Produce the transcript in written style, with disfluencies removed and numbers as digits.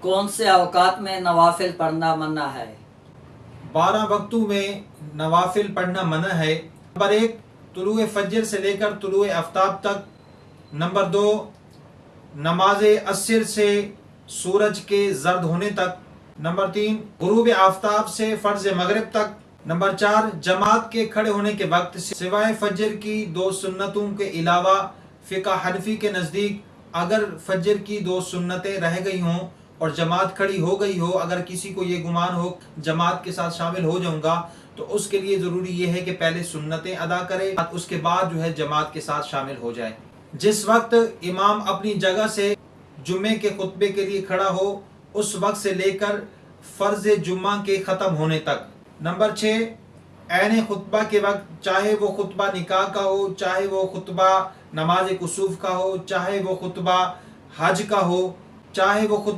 کون سے اوقات میں نوافل پڑھنا منع ہے؟ 12 وقتوں میں نوافل پڑھنا منع ہے۔ نمبر 1، طلوع فجر سے لے کر طلوع آفتاب تک۔ نمبر 2، نماز عصر سے سورج کے زرد ہونے تک۔ نمبر 3، غروب آفتاب سے فرض مغرب تک۔ نمبر 4، جماعت کے کھڑے ہونے کے وقت سوائے فجر کی 2 سنتوں کے علاوہ فقہ حنفی کے نزدیک اگر فجر کی 2 سنتیں رہ گئی ہوں اور جماعت کھڑی ہو گئی ہو، اگر کسی کو یہ گمان ہو جماعت کے ساتھ شامل ہو جاؤں گا، تو اس کے لیے ضروری یہ ہے کہ پہلے سنتیں ادا کرے، اس کے بعد جماعت کے ساتھ شامل ہو جائے۔ جس وقت امام اپنی جگہ سے جمعے کے خطبے کے لیے کھڑا ہو، اس وقت سے لے کر فرض جمعہ کے ختم ہونے تک۔ نمبر 6، عین خطبہ کے وقت، چاہے وہ خطبہ نکاح کا ہو، چاہے وہ خطبہ نماز کسوف کا ہو، چاہے وہ خطبہ حج کا ہو، چاہے وہ خطبہ